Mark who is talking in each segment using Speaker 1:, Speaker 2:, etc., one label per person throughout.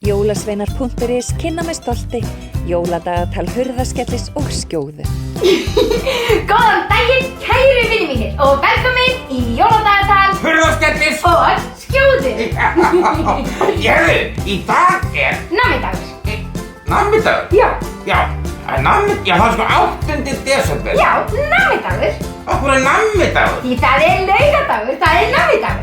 Speaker 1: Jólasveinar.is kynna með stolti jóladagatal hurðaskellis og skjóðu.
Speaker 2: Góðan daginn, kæru vinir mínir og velkomin í jóladagatal
Speaker 3: hurðaskellis
Speaker 2: og skjóðu.
Speaker 3: Hérðu, í dag
Speaker 2: Nammidagur.
Speaker 3: Nammidagur?
Speaker 2: Já.
Speaker 3: Já, það er sko 8. desember.
Speaker 2: Já, nammidagur.
Speaker 3: Okkur nammidagur?
Speaker 2: Því það laugadagur, það nammidagur.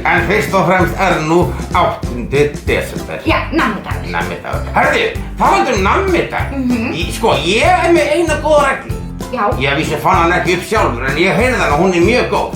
Speaker 3: En fyrst og fremst nú 8. desember.
Speaker 2: Já, nammidagur.
Speaker 3: Nammidagur. Herðu, talandi nammidag. Sko, ég með eina góða reglu.
Speaker 2: Já.
Speaker 3: Ég vissi fann hann ekki upp sjálfur, en ég heyrði hann og hún mjög góð.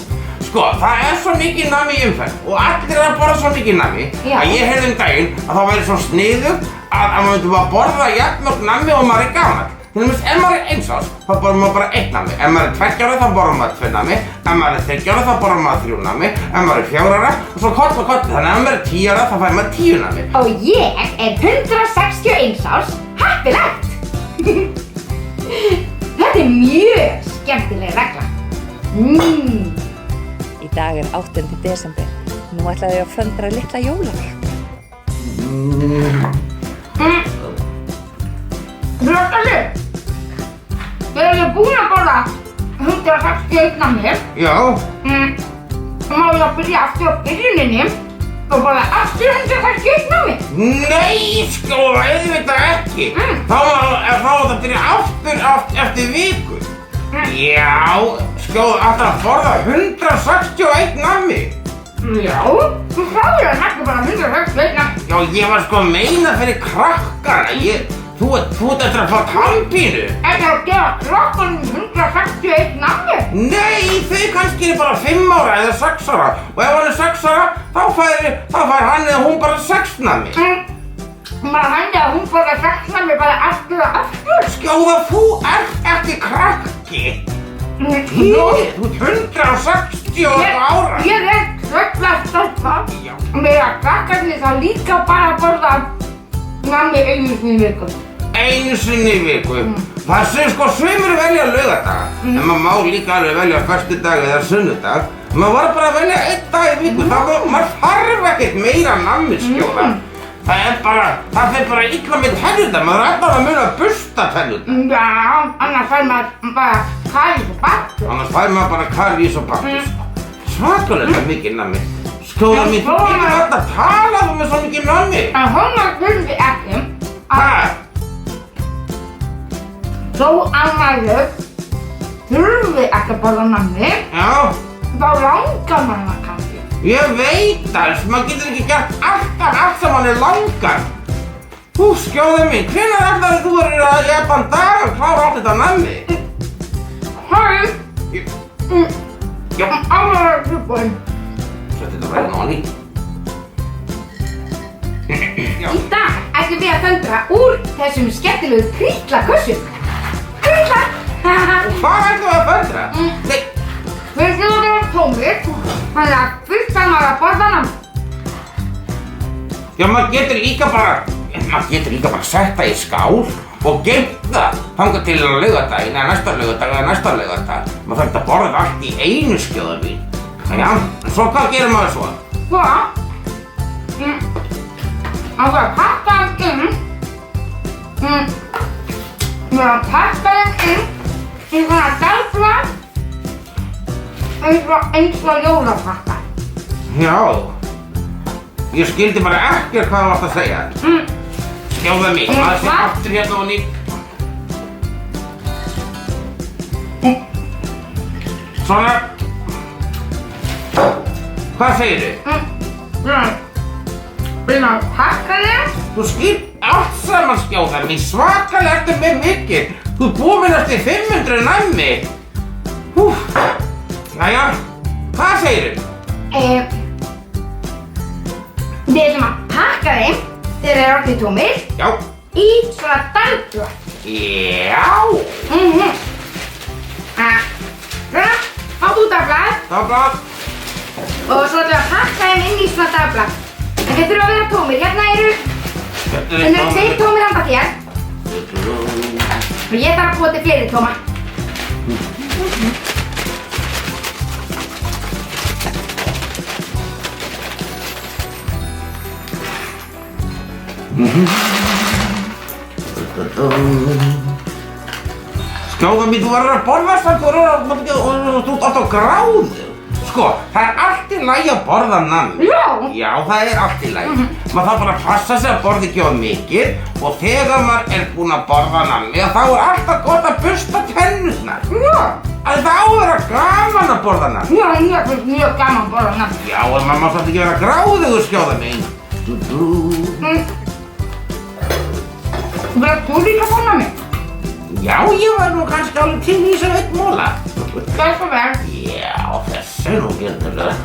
Speaker 3: Sko, það svo mikið nammi í umferð og allir að borða svo mikið nammi að ég heyrði daginn að það væri svo sniðugt að maður myndi bara borða jafnmörg nammi og maður gamall. Til dæmis, ef maður 1 árs, þá borðar maður bara 1 nammi. Ef maður 2 ára, þá borðar maður 2 nammi. Ef maður 3 ára, þá borðar maður 3 nammi. Ef maður 4 ára, og svo koll og koll. Þannig að ef maður 10 ára, þá fær maður 10 nammi.
Speaker 2: Og ég 161 árs, heppilegt. Þetta mjög skemmtileg regla.
Speaker 1: Í dag 8. desember. Nú ætlaði ég að föndra litla jólaköku.
Speaker 2: Hlutalli, þegar ég búin að borða 161 nammi,
Speaker 3: Já.
Speaker 2: má ég að byrja aftur á byrjuninni og borða aftur 161 nammi.
Speaker 3: Nei, sko, auðvitað ekki. Þá það byrja aftur eftir viku. Já, sko, ætlar að borða 161 nammi.
Speaker 2: Já, þú sagðir að ekki bara 161 nammi.
Speaker 3: Já, ég var sko að meina fyrir krakkana. Þú ert eftir að fá tannpínu.
Speaker 2: Ekki að gefa krakkanum 161 nammi?
Speaker 3: Nei, þau kannski bara 5 ára eða 6 ára. Og ef hann 6 ára, þá fær hann eða hún bara 6 nammi.
Speaker 2: Bara hann eða hún borða 6 nammi bara aftur og aftur?
Speaker 3: Skjóða, þú ert ekki krakki. Þú ert 160 ára.
Speaker 2: Ég tröggla stelpa.
Speaker 3: Já.
Speaker 2: Með að krakkarnir þá líka bara borða nammi einu sinni í viku.
Speaker 3: Einu sinni í viku. Það sem sko sumir velja laugardaga. En maður má líka alveg velja föstudag eða sunnudag. Maður var bara að velja 1 dag í viku. Maður þarf ekkert meira nammi, Skjóða. Það fer bara illa með tennurnar. Maður alltaf að muna að bursta tennurnar.
Speaker 2: Já, annars fær maður bara karís og baktus.
Speaker 3: Annars fær maður bara karís og baktus. Svakalega mikið nammi. Skjóða mín, þú getur alltaf að tala með svo mikið nammi.
Speaker 2: En hún þurfi ekki
Speaker 3: Hvað?
Speaker 2: þó að maður þurfi ekki að borða nammi,
Speaker 3: Já.
Speaker 2: þá langar maður það kannski.
Speaker 3: Ég veit alls, maður getur ekki gert alltaf allt sem mann langar. Skjóða mín, hvenær ætlar þú að jafnan dag að klára allt þetta nammi? Já.
Speaker 2: Alveg tilbúin.
Speaker 3: Sett þetta bara inn á hann í.
Speaker 2: Í dag ætlum við að föndra úr þessum skemmtilegu kríllakössum. Kríllar!
Speaker 3: Hvað ætlum við að föndra?
Speaker 2: Við ætlum að vera tómir, þannig að fyrst þarf maður að borða nammi.
Speaker 3: Já, maður getur líka bara setta í skál og geymt það þangað til laugardaginn eða næsta laugardag. Maður þarf að borða allt í einu, Skjóða mín. Já, svo hvað gerir maður svo?
Speaker 2: Svo, að pakka þeim inn. Við að pakka þeim inn í svona dagblað eins og jólapakka.
Speaker 3: Já, ég skildi bara ekkert hvað þú varst að segja. Skjóða mín, maður sé aftur hérna og ný. Svona. Hvað segirðu?
Speaker 2: Við að pakka þeim.
Speaker 3: Þú skipt allt saman, Skjóða mín, svakalega ertu með mikið. Þú ert búin eftir 500 nammi. Jæja, hvað segirðu?
Speaker 2: Við ætlum að pakka þeim þegar þeir eru orðnir tómir
Speaker 3: Já.
Speaker 2: í svona dagblað.
Speaker 3: Já.
Speaker 2: Svona, fáðu dagblað
Speaker 3: Dagblað.
Speaker 2: og svo ætlum við að pakka þeim inn í svona dagblað. En þeir þurfa að vera tómir. Hérna eru 2 tómir handa þér. Og ég þarf að búa til fleiri tóma.
Speaker 3: Skjóða mín, þú verður að borða samt, þú ert alltaf gráður. Sko, það er allt í lagi að borða nammi.
Speaker 2: Já.
Speaker 3: Já, það er allt í lagi. Maður þarf bara að passa sig að borða ekki of mikið og þegar maður er búinn að borða nammi, þá er alltaf gott að bursta tennurnar.
Speaker 2: Já.
Speaker 3: Það á að vera gaman að borða nammi.
Speaker 2: Já, mér finnst mjög gaman að borða nammi.
Speaker 3: Já, en maður má samt ekki vera gráðugur, Skjóða mín.
Speaker 2: Verður þú líka að fá nammi?
Speaker 3: Já, ég var nú kannski alveg til í þessu einn móla.
Speaker 2: Það er svo vel.
Speaker 3: Já, þessi er nú gildilega.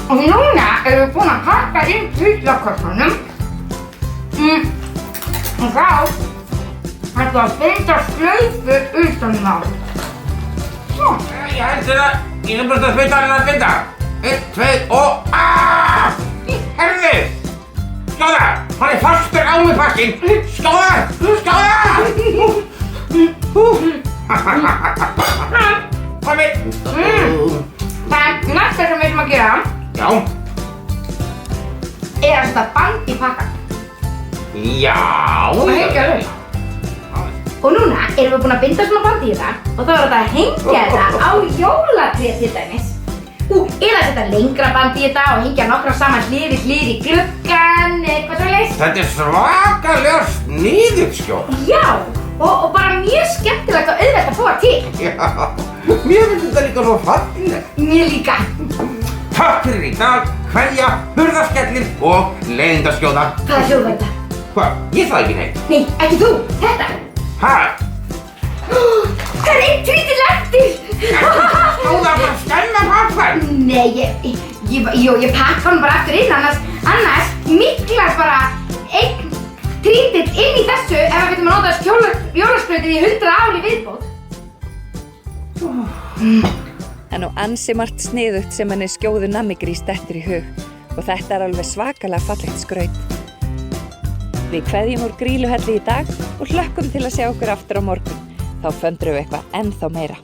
Speaker 2: Og núna erum við búin að pakka inn trítlakössunum. Og þá ætlum að binda slaufu utan í þá.
Speaker 3: Já, ég er bara að spita hann að binda. 1, 2 og herðu! Skjóða! Hann er fastur á mig pakkinn! Skjóða! Skjóða! Komi!
Speaker 2: Það næsta sem við ætlum að gera
Speaker 3: Já.
Speaker 2: er að setja band í pakkan.
Speaker 3: Já.
Speaker 2: Og hengja þau. Og núna erum við búin að binda svona band í þetta og þá er þetta að hengja þetta á jólatréð til dæmis. Eða setja lengra band í þetta og hengja nokkra saman hlið við hlið í gluggann, eitthvað svoleiðis.
Speaker 3: Þetta er svakalega sniðugt, Skjóða.
Speaker 2: Já, og bara mjög skemmtilegt og auðvelt að búa til.
Speaker 3: Já, mér finnst þetta líka svo fallegt.
Speaker 2: Mér líka.
Speaker 3: Takk fyrir í dag, kveðja, hurðarskellir og leiðindaskjóða.
Speaker 2: Hvaða hljóð var þetta?
Speaker 3: Hvað? Ég sagði ekki neitt.
Speaker 2: Nei, ekki þú, þetta.
Speaker 3: Hæ?
Speaker 2: Það er einn tvítil eftir.
Speaker 3: Skjóða bara að skemma pakkan.
Speaker 2: Nei, ég pakka hann bara aftur inn, annars miklar bara einn trítill inn í þessu ef við getum að nota jólaskrautið í 100 ár í viðbót.
Speaker 1: Það er nú ansi margt sniðugt sem henni Skjóðu nammigrís dettur í hug og þetta er alveg svakalega fallegt skraut. Við kveðjum úr Grýluhelli í dag og hlökkum til að sjá okkur aftur á morgun. Þá föndrum við eitthvað ennþá meira.